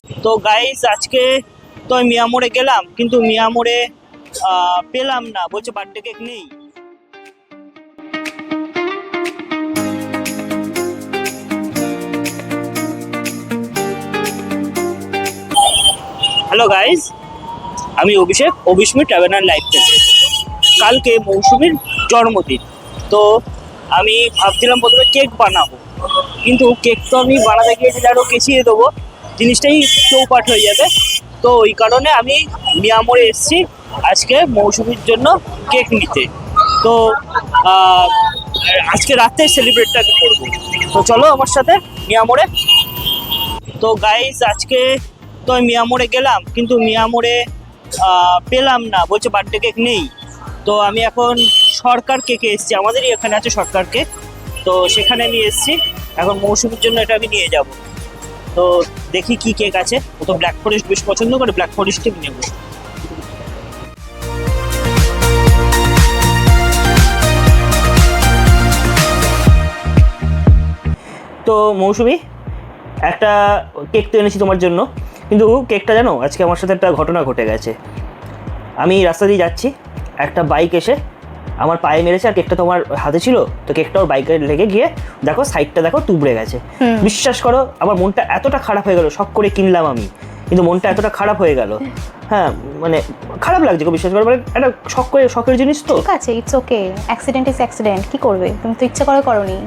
তো গাইস আজকে তো আমি মিয়ামোড়ে গেলাম, কিন্তু মিয়ামোড়ে পেলাম না, বলছে বার্থডে কেক নেই। হ্যালো গাইস, আমি অভিষেক, অভিস্মি ট্রাভেল অ্যান্ড লাইফ থেকে। কালকে মৌসুমীর জন্মদিন, তো আমি ভাবছিলাম প্রথমে কেক বানাবো, কিন্তু কেক তো আমি বানাতে গিয়ে আরও কেচিয়ে দেবো, জিনিসটাই চৌপাট হয়ে যাবে। তো ওই কারণে আমি মিয়ামোড়ে এসেছি আজকে মৌসুমীর জন্য কেক নিতে। তো আজকে রাতে সেলিব্রেটটা করবো, তো চলো আমার সাথে মিয়ামোড়ে। তো গাইস আজকে তো আমি মিয়ামোড়ে গেলাম, কিন্তু মিয়ামোড়ে পেলাম না, বলছে বার্থডে কেক নেই। তো আমি এখন সরকার কেকে এসেছি, আমাদেরই এখানে আছে সরকার কেক, তো সেখানে নিয়ে এসেছি। এখন মৌসুমীর জন্য এটা আমি নিয়ে যাব। তো দেখি কি কেক আছে, ও তো ব্ল্যাক ফরেস্ট বেশ পছন্দ করে, ব্ল্যাক ফরেস্টই নেব। তো মৌসুমী, একটা কেক তো এনেছি তোমার জন্য, কিন্তু কেকটা জানো আজকে আমার সাথে একটা ঘটনা ঘটে গেছে। আমি রাস্তা দিয়ে যাচ্ছি, একটা বাইক এসে আমার পায়ে মেরেছে, আর কেকটা তোমার হাতে ছিল, তো কেকটা ওর বাইকে লেগে গিয়ে দেখো সাইডটা দেখো তুবড়ে গেছে। বিশ্বাস করো আমার মনটা এতটা খারাপ হয়ে গেল, শখ করে কিনলাম আমি, কিন্তু মনটা এতটা খারাপ হয়ে গেল। হ্যাঁ মানে খারাপ লাগছে, বিশ্বাস করো, মানে একটা শখের জিনিস তো। ঠিক আছে, it's okay, accident is accident, কি করবে, তুমি তো ইচ্ছা করে করোনি।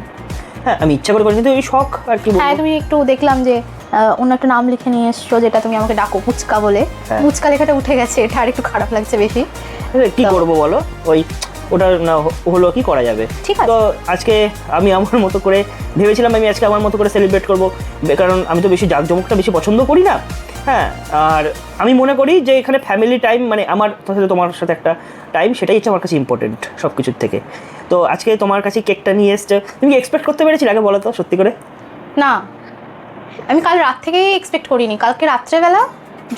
হ্যাঁ আমি ইচ্ছা করে করি, কিন্তু এই শখ আর কি। হ্যাঁ তুমি একটু দেখলাম যে অন্য একটা নাম লিখে নিয়ে এসছো, যেটা তুমি আমাকে ডাকো পুচকা বলে, পুচকা লেখাটা উঠে গেছে, এটা আর একটু খারাপ লাগছে বেশি। কি করবো বলো, ওই ওটা না হলো, কি করা যাবে। ঠিক আছে, তো আজকে আমি আমার মতো করে ভেবেছিলাম, আমি আজকে আমার মতো করে সেলিব্রেট করবো, কারণ আমি তো বেশি জাঁকজমকটা বেশি পছন্দ করি না। হ্যাঁ, আর আমি মনে করি যে এখানে ফ্যামিলি টাইম, মানে আমার সাথে তোমার সাথে একটা টাইম, সেটাই হচ্ছে আমার কাছে ইম্পর্টেন্ট সব কিছুর থেকে। তো আজকে তোমার কাছে কেকটা নিয়ে এসছে, তুমি কি এক্সপেক্ট করতে পেরেছিলে আগে বলো তো, সত্যি করে? না আমি কাল রাত থেকেই এক্সপেক্ট করিনি। কালকে রাত্রেবেলা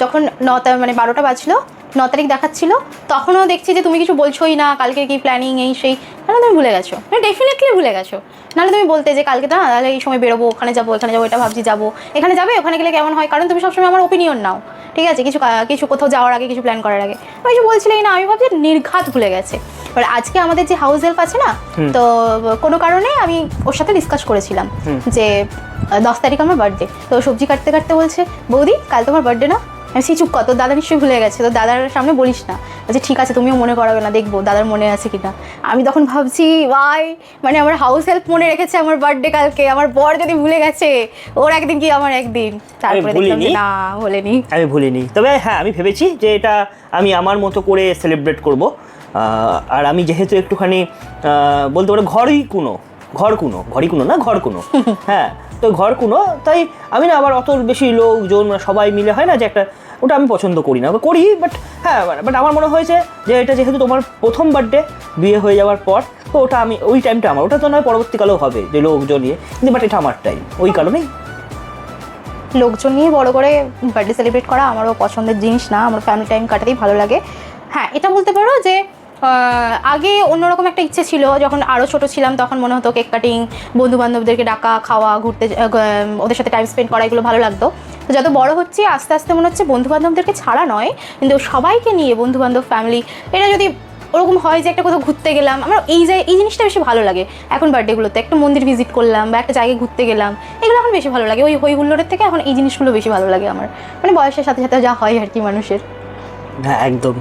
যখন 12টা বাজলো, 9 তারিখ দেখাচ্ছিল, তখনও দেখছি যে তুমি কিছু বলছোই না, কালকে কি প্ল্যানিং এই সেই, নাহলে তুমি ভুলে গেছো, মানে ডেফিনেটলি ভুলে গেছো। নাহলে তুমি বলতে যে কালকে না, তাহলে এই সময় বেরোবো, ওখানে যাবো এখানে যাবো, এটা ভাবছি যাবো এখানে যাবে, ওখানে গেলে কেমন হয়, কারণ তুমি সবসময় আমার ওপিনিয়ন নাও, ঠিক আছে, কিছু কোথাও যাওয়ার আগে, কিছু প্ল্যান করার আগে আমি কিছু বলছিলেই না, আমি ভাবছি নির্ঘাত ভুলে গেছে। এবার আজকে আমাদের যে হাউস হেল্প আছে না, তো কোনো কারণে আমি ওর সাথে ডিসকাস করেছিলাম যে 10 তারিখ আমার বার্থডে, তো সবজি কাটতে কাটতে বলছে বৌদি কাল তোমার বার্থডে না। আমি সেই চুপ কর, তোর দাদা নিশ্চয়ই ভুলে গেছে, তো দাদার সামনে বলিস না। বলছে ঠিক আছে, তুমিও মনে করাবে না, দেখবো দাদার মনে আছে কিনা। আমি তখন ভাবছি ভাই, মানে আমার হাউস হেল্প মনে রেখেছে আমার বার্থডে কালকে, আমার বর যদি ভুলে গেছে, ওর একদিন কি আমার একদিন। তারপরে দেখলাম যে না, ভুলিনি, আমি ভুলিনি। তবে হ্যাঁ আমি ভেবেছি যে এটা আমি আমার মতো করে সেলিব্রেট করব। আর আমি যেহেতু একটুখানি বলতে পারো ঘরই কোনো না ঘর কোনো হ্যাঁ, তো ঘর কোনো, তাই আমি না আবার অত বেশি লোকজন সবাই মিলে হয় না যে একটা, ওটা আমি পছন্দ করি না, করি বাট হ্যাঁ, বাট আমার মনে হয়েছে যে এটা যেহেতু তোমার প্রথম বার্থডে বিয়ে হয়ে যাওয়ার পর, তো ওটা আমি ওই টাইমটা আমার, ওটা তো নয় পরবর্তীকালেও হবে যে লোকজন নিয়ে, কিন্তু বাট এটা আমার টাইম, ওই কারণেই লোকজন নিয়ে বড় করে বার্থডে সেলিব্রেট করা আমারও পছন্দের জিনিস না, আমার ফ্যামিলি টাইম কাটাতেই ভালো লাগে। হ্যাঁ এটা বলতে পারো যে আগে অন্যরকম একটা ইচ্ছে ছিল, যখন আরও ছোটো ছিলাম তখন মনে হতো কেক কাটিং, বন্ধুবান্ধবদেরকে ডাকা, খাওয়া, ঘুরতে, ওদের সাথে টাইম স্পেন্ড করা, এগুলো ভালো লাগতো। তো যত বড় হচ্ছে আস্তে আস্তে মনে হচ্ছে বন্ধুবান্ধবদেরকে ছাড়া নয়, কিন্তু সবাইকে নিয়ে, বন্ধুবান্ধব, ফ্যামিলি, এটা যদি ওরকম হয় যে একটা কোথাও ঘুরতে গেলাম, আমার এই জিনিসটা বেশি ভালো লাগে। এখন বার্থডেগুলোতে একটা মন্দির ভিজিট করলাম বা একটা জায়গায় ঘুরতে গেলাম, এগুলো এখন বেশি ভালো লাগে। ওই হই হুল্লোড়ের থেকে এখন এই জিনিসগুলো বেশি ভালো লাগে আমার, মানে বয়সের সাথে সাথে যা হয় আর কি মানুষের। হ্যাঁ একদম।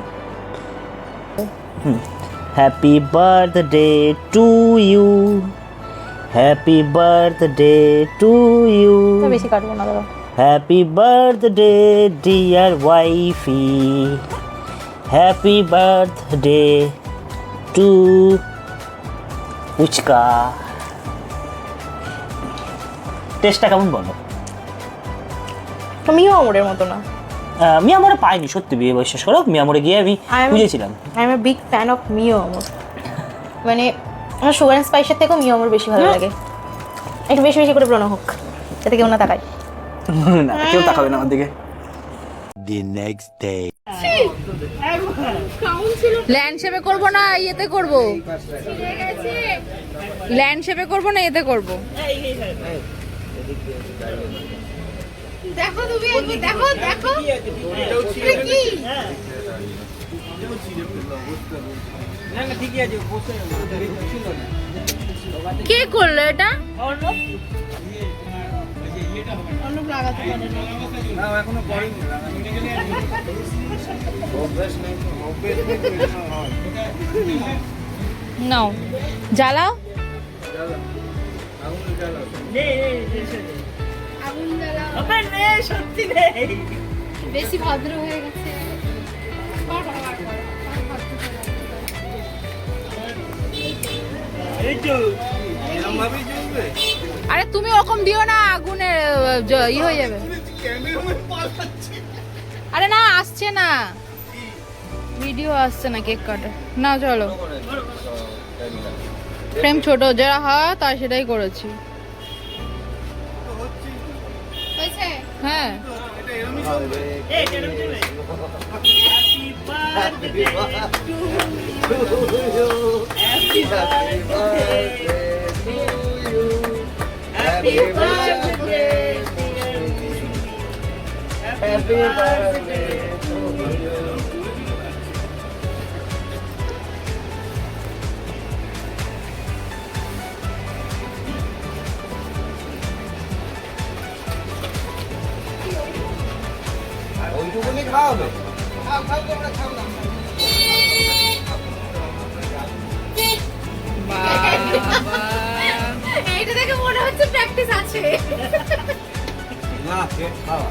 Happy birthday to you, happy birthday to you, বেশি কাটবো না দাদা। Happy birthday dear wifey, happy birthday to Puchka. টেস্টটা কেমন বলো? মিয়ামোরের মতো না। মিয়ামোরে পাইনি সত্যি, বিয়ে বিশ্বাস করো, মিয়ামোরে গিয়ে আমি বুঝেছিলাম। I am a big fan of Mio Amore, মানে আমার সুগার অ্যান্ড স্পাইসের থেকেও মিয়ামোর বেশি ভালো লাগে। একটু বেশি বেশি করে ব্রণ হোক, যাতে কেউ না তাকায়। না কেউ তাকাবে না আমার দিকে। The next day. ল্যান্ড শেপে করবো না ইয়েতে করবো, ল্যান্ড শেপে করবো না এতে করবো। দেখো তুমি দেখো দেখো এটা কি কে করলো এটা? অর্ণব লাগাতে পারে না। নাও জ্বালাও। আগুন জ্বালাও। আরে নে, সত্যি নেই। বেশি ভদ্র হয়ে গেছে। এই তো আরে তুমি ওরকম দিও না, আগুনে ই হয়ে যাবে। আরে না, আসছে না, ভিডিও আসছে না কেক কাটা। না চলো, ফ্রেম ছোট যারা হয় তার সেটাই করেছি। হয়েছে? হ্যাঁ এই কেন চলে happy birthday to you happy birthday happy birthday to you ওইটুকুনি খাওয়া হবে। এইটা দেখে মনে হচ্ছে প্র্যাকটিস আছে। না, খাওয়া